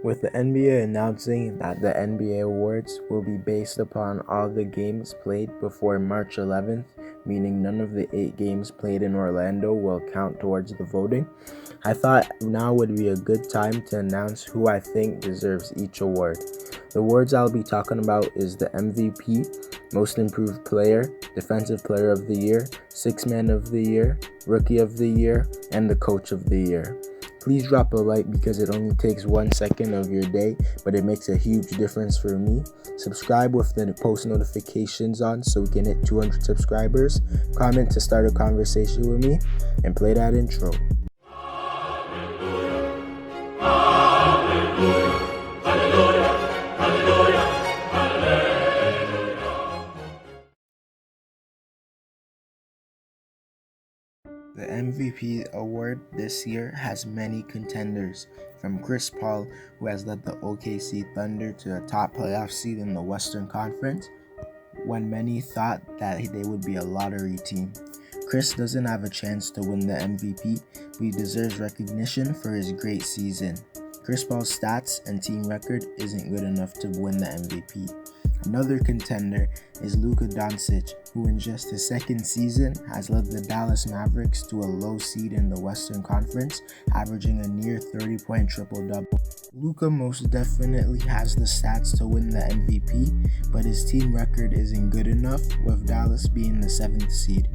With the NBA announcing that the NBA awards will be based upon all the games played before March 11th, meaning none of the 8 games played in Orlando will count towards the voting, I thought now would be a good time to announce who I think deserves each award. The awards I'll be talking about is the MVP, Most Improved Player, Defensive Player of the Year, Sixth Man of the Year, Rookie of the Year, and the Coach of the Year. Please drop a like because it only takes 1 second of your day, but it makes a huge difference for me. Subscribe with the post notifications on so we can hit 200 subscribers. Comment to start a conversation with me, and play that intro. The MVP award this year has many contenders, from Chris Paul, who has led the OKC Thunder to a top playoff seed in the Western Conference, when many thought that they would be a lottery team. Chris doesn't have a chance to win the MVP, but he deserves recognition for his great season. Chris Paul's stats and team record isn't good enough to win the MVP. Another contender is Luka Doncic, who in just his second season has led the Dallas Mavericks to a low seed in the Western Conference, averaging a near 30-point triple-double. Luka most definitely has the stats to win the MVP, but his team record isn't good enough, with Dallas being the 7th seed.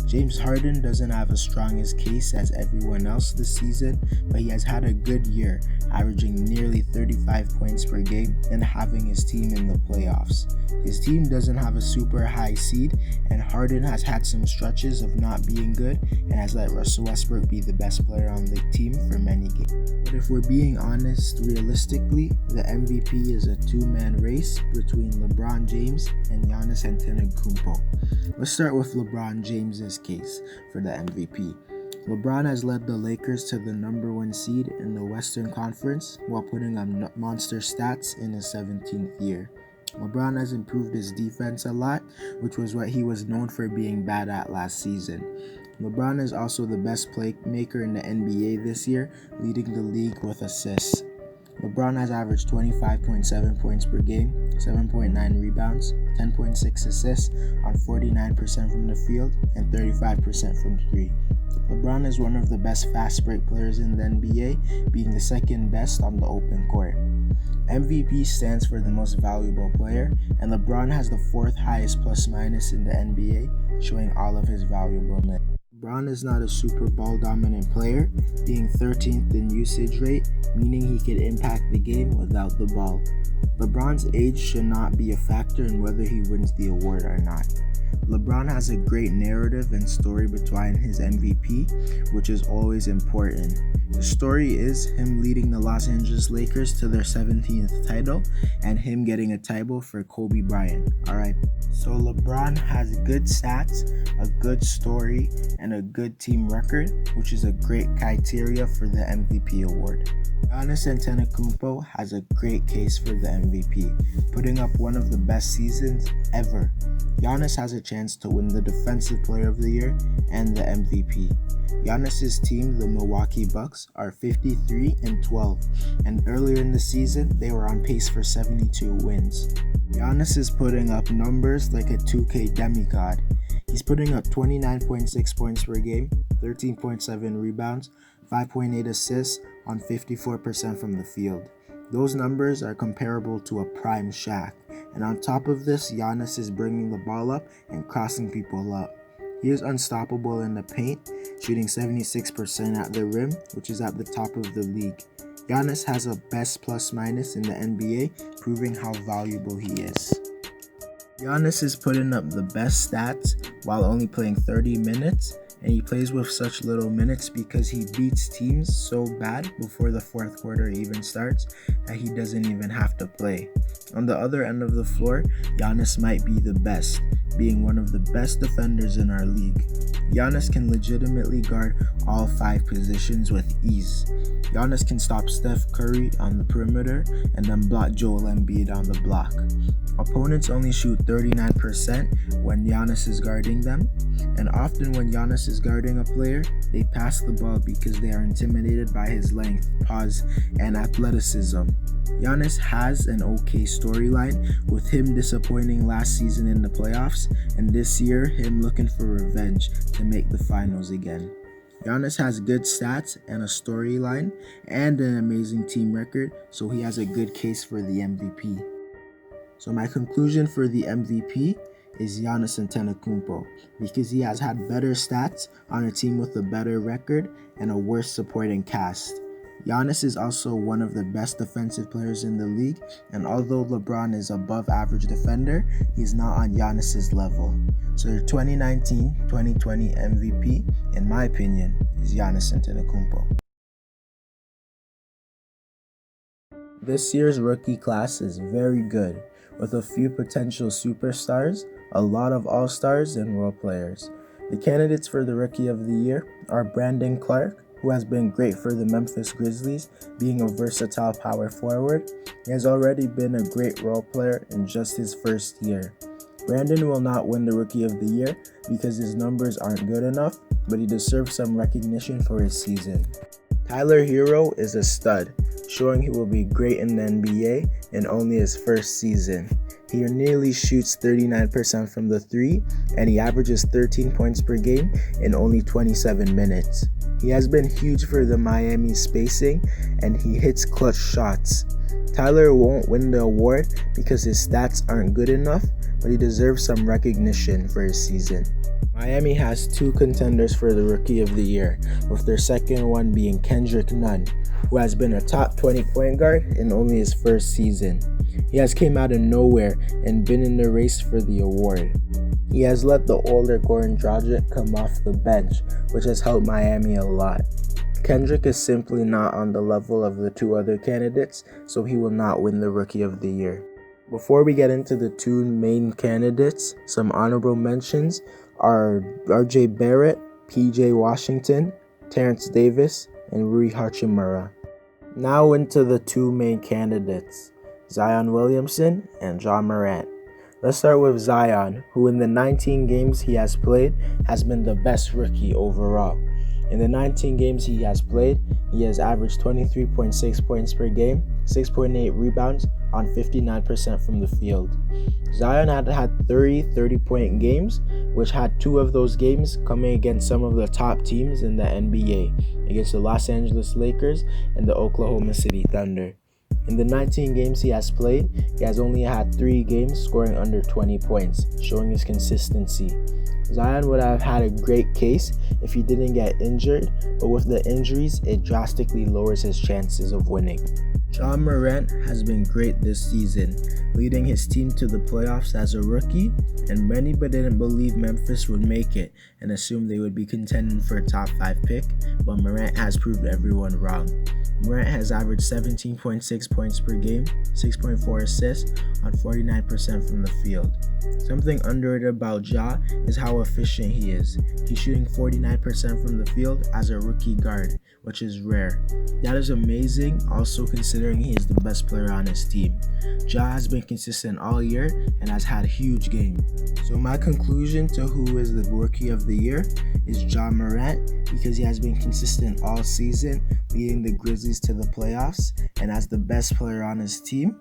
James Harden doesn't have as strong a case as everyone else this season, but he has had a good year, averaging nearly 35 points per game and having his team in the playoffs. His team doesn't have a super high seed, and Harden has had some stretches of not being good and has let Russell Westbrook be the best player on the team for many games. But if we're being honest, realistically, the MVP is a two-man race between LeBron James and Giannis Antetokounmpo. Let's start with LeBron James's case for the MVP. LeBron has led the Lakers to the number 1 seed in the Western Conference while putting up monster stats in his 17th year. LeBron has improved his defense a lot, which was what he was known for being bad at last season. LeBron is also the best playmaker in the NBA this year, leading the league with assists. LeBron has averaged 25.7 points per game, 7.9 rebounds, 10.6 assists on 49% from the field and 35% from 3. LeBron is one of the best fast break players in the NBA, being the second best on the open court. MVP stands for the most valuable player, and LeBron has the 4th highest plus-minus in the NBA, showing all of his valuableness. LeBron is not a super ball dominant player, being 13th in usage rate, meaning he can impact the game without the ball. LeBron's age should not be a factor in whether he wins the award or not. LeBron has a great narrative and story behind his MVP, which is always important. The story is him leading the Los Angeles Lakers to their 17th title and him getting a title for Kobe Bryant. Alright, so LeBron has good stats, a good story, and a good team record, which is a great criteria for the MVP award. Giannis Antetokounmpo has a great case for the MVP, putting up one of the best seasons ever. Giannis has a chance to win the Defensive Player of the Year and the MVP. Giannis's team, the Milwaukee Bucks, are 53-12, and earlier in the season, they were on pace for 72 wins. Giannis is putting up numbers like a 2K demigod. He's putting up 29.6 points per game, 13.7 rebounds, 5.8 assists on 54% from the field. Those numbers are comparable to a prime Shaq. And on top of this, Giannis is bringing the ball up and crossing people up. He is unstoppable in the paint, shooting 76% at the rim, which is at the top of the league. Giannis has a best plus-minus in the NBA, proving how valuable he is. Giannis is putting up the best stats while only playing 30 minutes, and he plays with such little minutes because he beats teams so bad before the 4th quarter even starts that he doesn't even have to play. On the other end of the floor, Giannis might be the best, being one of the best defenders in our league. Giannis can legitimately guard all 5 positions with ease. Giannis can stop Steph Curry on the perimeter and then block Joel Embiid on the block. Opponents only shoot 39% when Giannis is guarding them, and often when Giannis is guarding a player, they pass the ball because they are intimidated by his length, and athleticism. Giannis has an okay storyline, with him disappointing last season in the playoffs, and this year him looking for revenge to make the finals again. Giannis has good stats and a storyline and an amazing team record, so he has a good case for the MVP. So my conclusion for the MVP is Giannis Antetokounmpo, because he has had better stats on a team with a better record and a worse supporting cast. Giannis is also one of the best defensive players in the league, and although LeBron is above average defender, he's not on Giannis's level. So your 2019-2020 MVP, in my opinion, is Giannis Antetokounmpo. This year's rookie class is very good, with a few potential superstars, a lot of all-stars, and role players. The candidates for the Rookie of the Year are Brandon Clarke, who has been great for the Memphis Grizzlies, being a versatile power forward. He has already been a great role player in just his first year. Brandon will not win the Rookie of the Year because his numbers aren't good enough, but he deserves some recognition for his season. Tyler Herro is a stud, showing he will be great in the NBA in only his first season. He nearly shoots 39% from the three, and he averages 13 points per game in only 27 minutes. He has been huge for the Miami spacing, and he hits clutch shots. Tyler won't win the award because his stats aren't good enough, but he deserves some recognition for his season. Miami has two contenders for the Rookie of the Year, with their second one being Kendrick Nunn, who has been a top 20 point guard in only his first season. He has came out of nowhere and been in the race for the award. He has let the older Goran Dragic come off the bench, which has helped Miami a lot. Kendrick is simply not on the level of the two other candidates, so he will not win the Rookie of the Year. Before we get into the two main candidates, some honorable mentions are RJ Barrett, PJ Washington, Terrence Davis, and Rui Hachimura. Now into the two main candidates, Zion Williamson and Ja Morant. Let's start with Zion, who in the 19 games he has played has been the best rookie overall. In the 19 games he has played, he has averaged 23.6 points per game, 6.8 rebounds on 59% from the field. Zion had 30-point games, which had two of those games coming against some of the top teams in the NBA, against the Los Angeles Lakers and the Oklahoma City Thunder. In the 19 games he has played, he has only had 3 games scoring under 20 points, showing his consistency. Zion would have had a great case if he didn't get injured, but with the injuries, it drastically lowers his chances of winning. Ja Morant has been great this season, leading his team to the playoffs as a rookie, and many didn't believe Memphis would make it and assumed they would be contending for a top 5 pick, but Morant has proved everyone wrong. Morant has averaged 17.6 points per game, 6.4 assists on 49% from the field. Something underrated about Ja is how efficient he is. He's shooting 49% from the field as a rookie guard, which is rare. That is amazing, also considering he is the best player on his team. Ja has been consistent all year and has had huge games. So my conclusion to who is the Rookie of the Year is Ja Morant, because he has been consistent all season, leading the Grizzlies to the playoffs and as the best player on his team.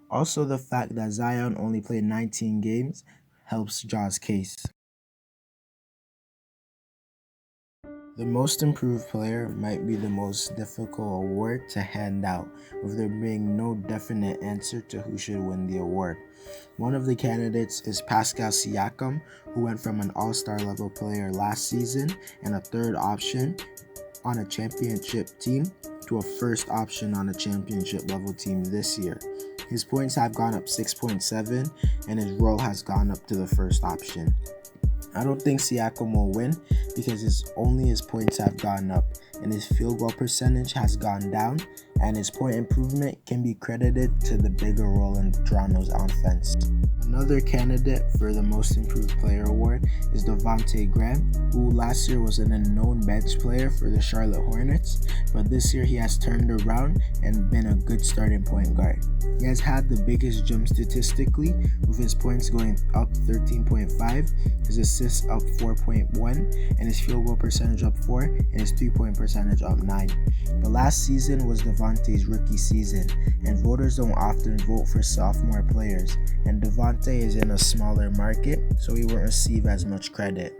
Also, the fact that Zion only played 19 games helps Ja's case. The Most Improved Player might be the most difficult award to hand out, with there being no definite answer to who should win the award. One of the candidates is Pascal Siakam, who went from an all-star level player last season and a third option on a championship team to a first option on a championship level team this year. His points have gone up 6.7 and his role has gone up to the first option. I don't think Siakam will win because his points have gone up and his field goal percentage has gone down, and his point improvement can be credited to the bigger role in Toronto's offense. Another candidate for the Most Improved Player award is Devonte Graham, who last year was an unknown bench player for the Charlotte Hornets, but this year he has turned around and been a good starting point guard. He has had the biggest jump statistically, with his points going up 13.5, his assists up 4.1, and his field goal percentage up 4, and his 3-point percentage up 9. But last season was Devonte's rookie season, and voters don't often vote for sophomore players, and Devonte is in a smaller market, so he won't receive as much credit.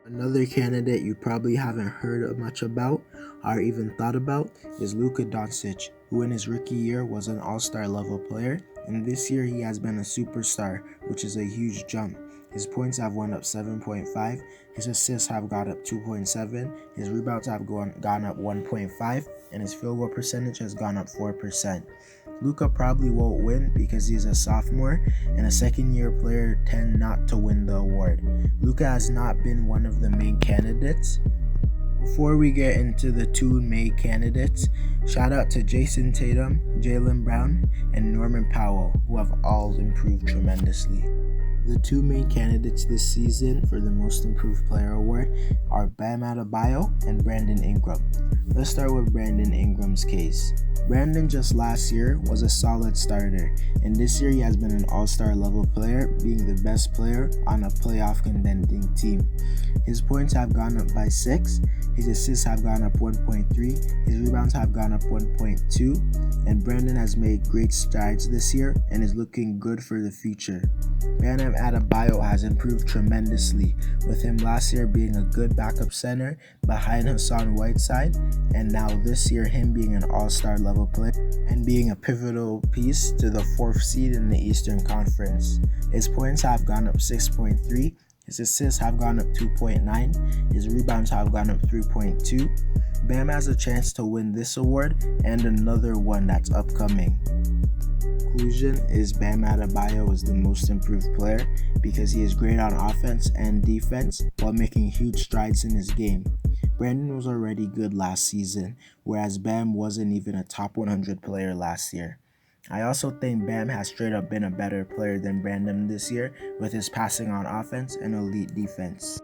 Another candidate you probably haven't heard much about or even thought about is Luka Doncic, who in his rookie year was an all-star level player, and this year he has been a superstar, which is a huge jump. His points have gone up 7.5, his assists have gone up 2.7, his rebounds have gone up 1.5, and his field goal percentage has gone up 4%. Luka probably won't win because he's a sophomore, and a second-year player tend not to win the award. Luka has not been one of the main candidates. Before we get into the two main candidates, shout out to Jason Tatum, Jaylen Brown, and Norman Powell, who have all improved tremendously. The two main candidates this season for the Most Improved Player award are Bam Adebayo and Brandon Ingram. Let's start with Brandon Ingram's case. Brandon just last year was a solid starter, and this year he has been an all-star level player, being the best player on a playoff contending team. His points have gone up by 6, his assists have gone up 1.3, his rebounds have gone up 1.2, and Brandon has made great strides this year and is looking good for the future. Bam Adebayo has improved tremendously, with him last year being a good backup center behind Hassan Whiteside, and now this year him being an all-star level player and being a pivotal piece to the 4th seed in the Eastern Conference. His points have gone up 6.3, his assists have gone up 2.9, his rebounds have gone up 3.2. Bam has a chance to win this award and another one that's upcoming. Conclusion is Bam Adebayo is the most improved player because he is great on offense and defense while making huge strides in his game. Brandon was already good last season, whereas Bam wasn't even a top 100 player last year. I also think Bam has straight up been a better player than Brandon this year with his passing on offense and elite defense.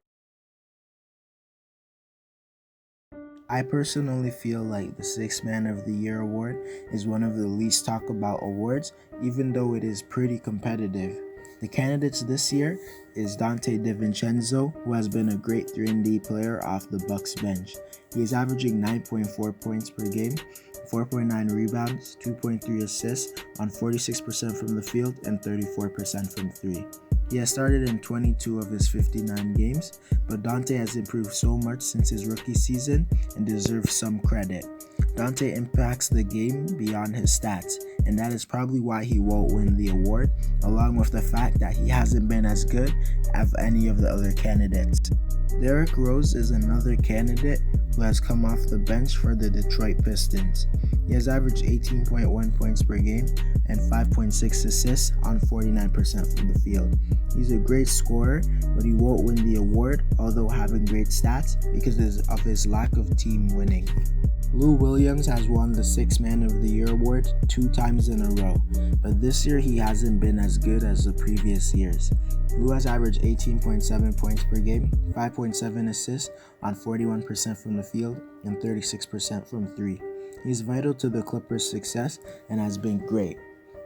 I personally feel like the Sixth Man of the Year award is one of the least talked about awards, even though it is pretty competitive. The candidates this year is Donte DiVincenzo, who has been a great 3-and-D player off the Bucks bench. He is averaging 9.4 points per game, 4.9 rebounds, 2.3 assists on 46% from the field and 34% from 3. He has started in 22 of his 59 games, but Donte has improved so much since his rookie season and deserves some credit. Donte impacts the game beyond his stats, and that is probably why he won't win the award, along with the fact that he hasn't been as good as any of the other candidates. Derrick Rose is another candidate who has come off the bench for the Detroit Pistons. He has averaged 18.1 points per game and 5.6 assists on 49% from the field. He's a great scorer, but he won't win the award, although having great stats, because of his lack of team winning. Lou Williams has won the Sixth Man of the Year award 2 times in a row, but this year he hasn't been as good as the previous years. Lou has averaged 18.7 points per game, 5.7 assists on 41% from the field, and 36% from 3. He's vital to the Clippers' success and has been great.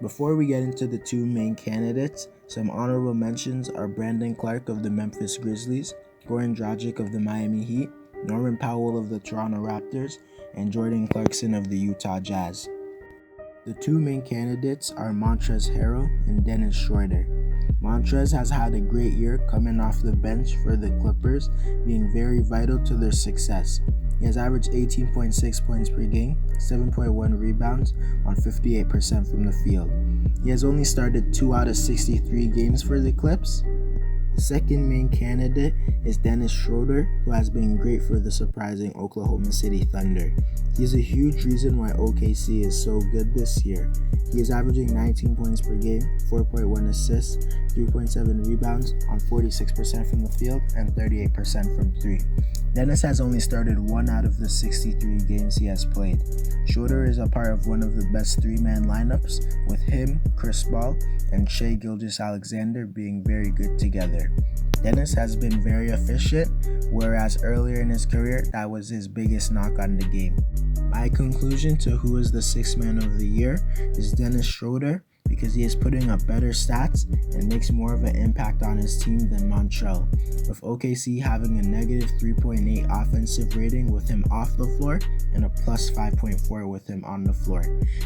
Before we get into the 2 main candidates, some honorable mentions are Brandon Clark of the Memphis Grizzlies, Goran Dragic of the Miami Heat, Norman Powell of the Toronto Raptors, and Jordan Clarkson of the Utah Jazz. The 2 main candidates are Montrezl Harrell and Dennis Schroeder. Montrez has had a great year coming off the bench for the Clippers, being very vital to their success. He has averaged 18.6 points per game, 7.1 rebounds on 58% from the field. He has only started 2 out of 63 games for the Clips. The second main candidate is Dennis Schroeder, who has been great for the surprising Oklahoma City Thunder. He is a huge reason why OKC is so good this year. He is averaging 19 points per game, 4.1 assists, 3.7 rebounds on 46% from the field and 38% from 3. Dennis has only started 1 out of the 63 games he has played. Schroeder is a part of one of the best 3-man lineups, with him, Chris Paul, and Shai Gilgeous-Alexander being very good together. Dennis has been very efficient, whereas earlier in his career, that was his biggest knock on the game. My conclusion to who is the 6th man of the year is Dennis Schroeder, because he is putting up better stats and makes more of an impact on his team than Montrezl, with OKC having a negative 3.8 offensive rating with him off the floor and a plus 5.4 with him on the floor.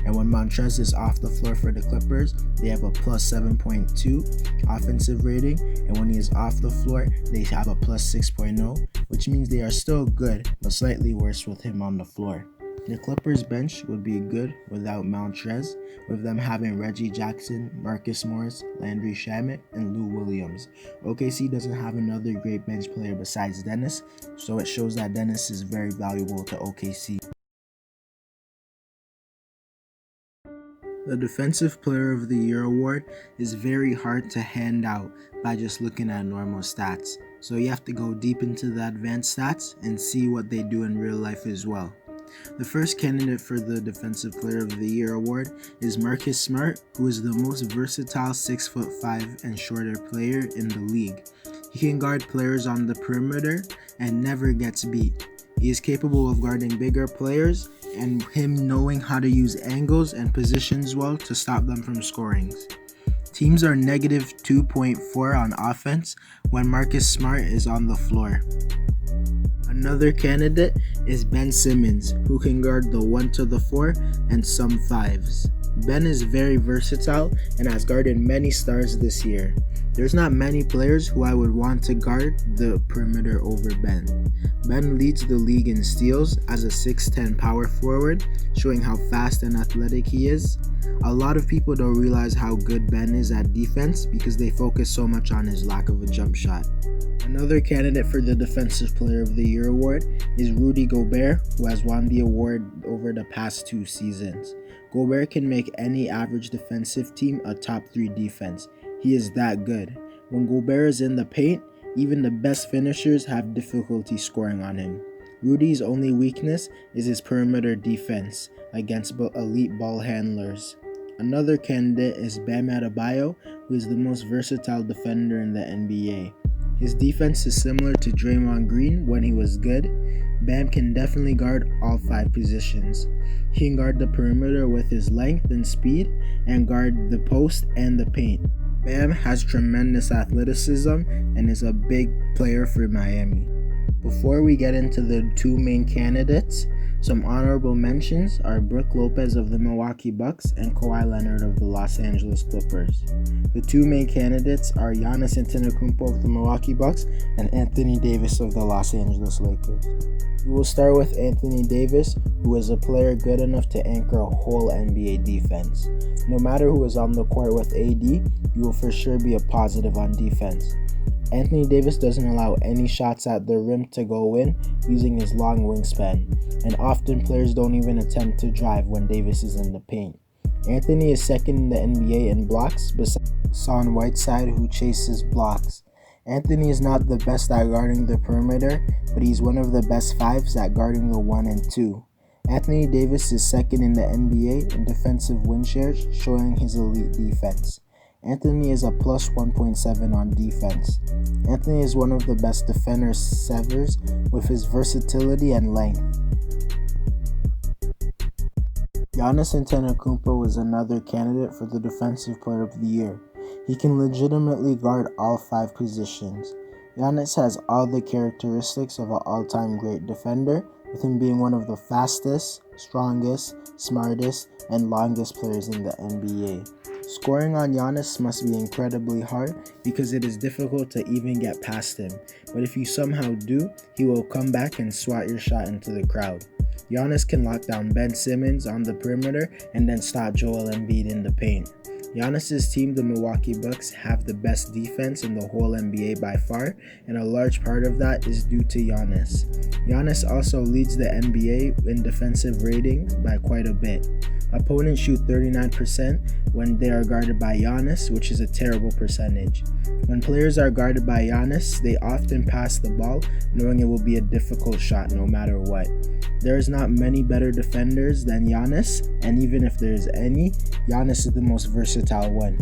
And when Montrezl is off the floor for the Clippers, they have a plus 7.2 offensive rating, and when he is off the floor, they have a plus 6.0, which means they are still good, but slightly worse with him on the floor. The Clippers bench would be good without Montrezl, with them having Reggie Jackson, Marcus Morris, Landry Shamet, and Lou Williams. OKC doesn't have another great bench player besides Dennis, so it shows that Dennis is very valuable to OKC. The Defensive Player of the Year award is very hard to hand out by just looking at normal stats, so you have to go deep into the advanced stats and see what they do in real life as well. The first candidate for the Defensive Player of the Year award is Marcus Smart, who is the most versatile 6'5" and shorter player in the league. He can guard players on the perimeter and never gets beat. He is capable of guarding bigger players, and him knowing how to use angles and positions well to stop them from scoring. Teams are negative 2.4 on offense when Marcus Smart is on the floor. Another candidate is Ben Simmons, who can guard the 1 to the 4 and some 5s. Ben is very versatile and has guarded many stars this year. There's not many players who I would want to guard the perimeter over Ben. Ben leads the league in steals as a 6'10" power forward, showing how fast and athletic he is. A lot of people don't realize how good Ben is at defense because they focus so much on his lack of a jump shot. Another candidate for the Defensive Player of the Year award is Rudy Gobert, who has won the award over the past 2 seasons. Gobert can make any average defensive team a top 3 defense. He is that good. When Gobert is in the paint, even the best finishers have difficulty scoring on him. Rudy's only weakness is his perimeter defense against elite ball handlers. Another candidate is Bam Adebayo, who is the most versatile defender in the NBA. His defense is similar to Draymond Green when he was good. Bam can definitely guard all 5 positions. He can guard the perimeter with his length and speed, and guard the post and the paint. Bam has tremendous athleticism and is a big player for Miami. Before we get into the 2 main candidates, some honorable mentions are Brook Lopez of the Milwaukee Bucks and Kawhi Leonard of the Los Angeles Clippers. The 2 main candidates are Giannis Antetokounmpo of the Milwaukee Bucks and Anthony Davis of the Los Angeles Lakers. We will start with Anthony Davis, who is a player good enough to anchor a whole NBA defense. No matter who is on the court with AD, you will for sure be a positive on defense. Anthony Davis doesn't allow any shots at the rim to go in using his long wingspan, and often players don't even attempt to drive when Davis is in the paint. Anthony is second in the NBA in blocks besides Hassan Whiteside, who chases blocks. Anthony is not the best at guarding the perimeter, but he's one of the best 5s at guarding the 1 and 2. Anthony Davis is second in the NBA in defensive win shares, showing his elite defense. Anthony is a plus 1.7 on defense. Anthony is one of the best defender severs with his versatility and length. Giannis Antetokounmpo is another candidate for the Defensive Player of the Year. He can legitimately guard all 5 positions. Giannis has all the characteristics of an all-time great defender, with him being one of the fastest, strongest, smartest, and longest players in the NBA. Scoring on Giannis must be incredibly hard because it is difficult to even get past him, but if you somehow do, he will come back and swat your shot into the crowd. Giannis can lock down Ben Simmons on the perimeter and then stop Joel Embiid in the paint. Giannis's team, the Milwaukee Bucks, have the best defense in the whole NBA by far, and a large part of that is due to Giannis. Giannis also leads the NBA in defensive rating by quite a bit. Opponents shoot 39% when they are guarded by Giannis, which is a terrible percentage. When players are guarded by Giannis, they often pass the ball, knowing it will be a difficult shot no matter what. There is not many better defenders than Giannis, and even if there is any, Giannis is the most versatile one.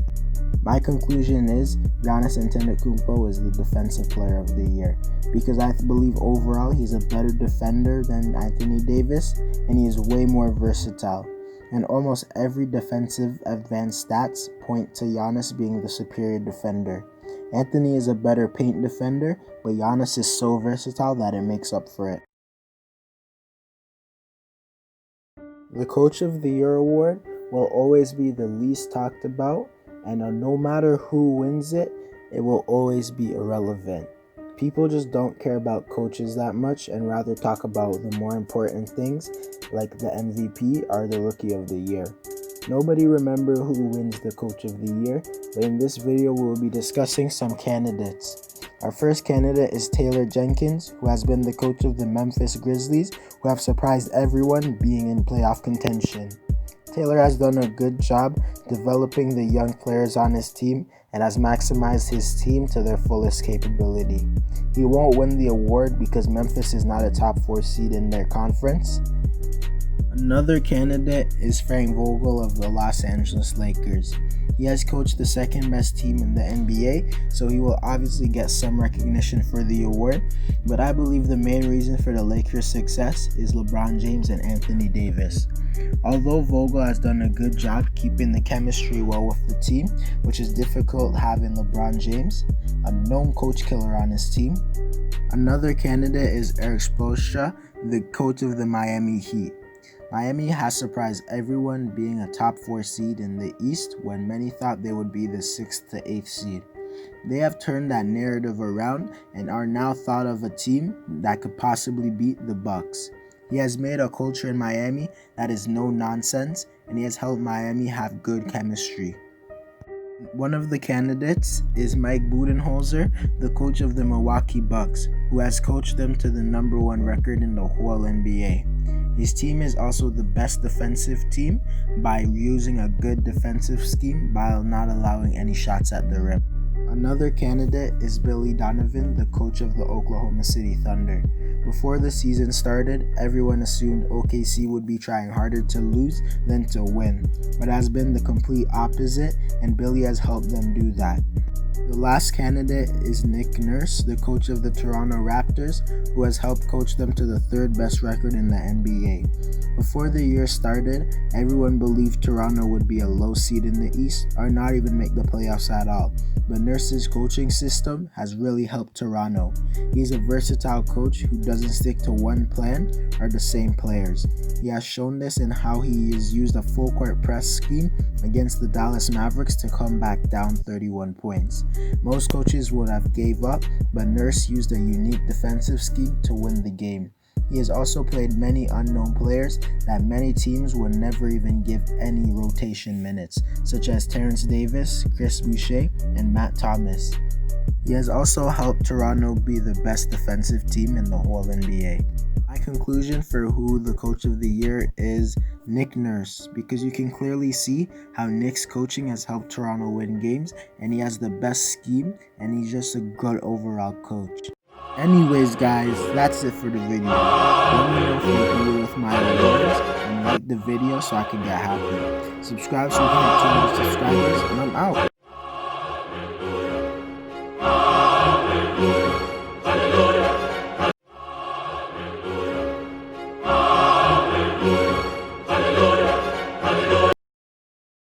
My conclusion is Giannis Antetokounmpo is the defensive player of the year because I believe overall he's a better defender than Anthony Davis, and he is way more versatile. And almost every defensive advanced stats point to Giannis being the superior defender. Anthony is a better paint defender, but Giannis is so versatile that it makes up for it. The Coach of the Year award will always be the least talked about, and no matter who wins it, it will always be irrelevant. People just don't care about coaches that much and rather talk about the more important things like the MVP or the Rookie of the Year. Nobody remember who wins the Coach of the Year, but in this video we will be discussing some candidates. Our first candidate is Taylor Jenkins, who has been the coach of the Memphis Grizzlies, who have surprised everyone being in playoff contention. Taylor has done a good job developing the young players on his team and has maximized his team to their fullest capability. He won't win the award because Memphis is not a top 4 seed in their conference. Another candidate is Frank Vogel of the Los Angeles Lakers. He has coached the second best team in the NBA, so he will obviously get some recognition for the award, but I believe the main reason for the Lakers' success is LeBron James and Anthony Davis. Although Vogel has done a good job keeping the chemistry well with the team, which is difficult having LeBron James, a known coach killer on his team. Another candidate is Erik Spoelstra, the coach of the Miami Heat. Miami has surprised everyone being a top 4 seed in the East when many thought they would be the 6th to 8th seed. They have turned that narrative around and are now thought of a team that could possibly beat the Bucks. He has made a culture in Miami that is no nonsense, and he has helped Miami have good chemistry. One of the candidates is Mike Budenholzer, the coach of the Milwaukee Bucks, who has coached them to the number 1 record in the whole NBA. His team is also the best defensive team by using a good defensive scheme while not allowing any shots at the rim. Another candidate is Billy Donovan, the coach of the Oklahoma City Thunder. Before the season started, everyone assumed OKC would be trying harder to lose than to win, but it has been the complete opposite, and Billy has helped them do that. The last candidate is Nick Nurse, the coach of the Toronto Raptors, who has helped coach them to the 3rd best record in the NBA. Before the year started, everyone believed Toronto would be a low seed in the East or not even make the playoffs at all, but Nurse's coaching system has really helped Toronto. He's a versatile coach who doesn't stick to one plan or the same players. He has shown this in how he has used a full court press scheme against the Dallas Mavericks to come back down 31 points. Most coaches would have gave up, but Nurse used a unique defensive scheme to win the game. He has also played many unknown players that many teams would never even give any rotation minutes, such as Terrence Davis, Chris Boucher, and Matt Thomas. He has also helped Toronto be the best defensive team in the whole NBA. My conclusion for who the coach of the year is Nick Nurse, because you can clearly see how Nick's coaching has helped Toronto win games, and he has the best scheme, and he's just a good overall coach. Anyways guys, that's it for the video. Let me know if you agree with my awards and like the video so I can get happy. Subscribe so we can hit 200 subscribers, and I'm out.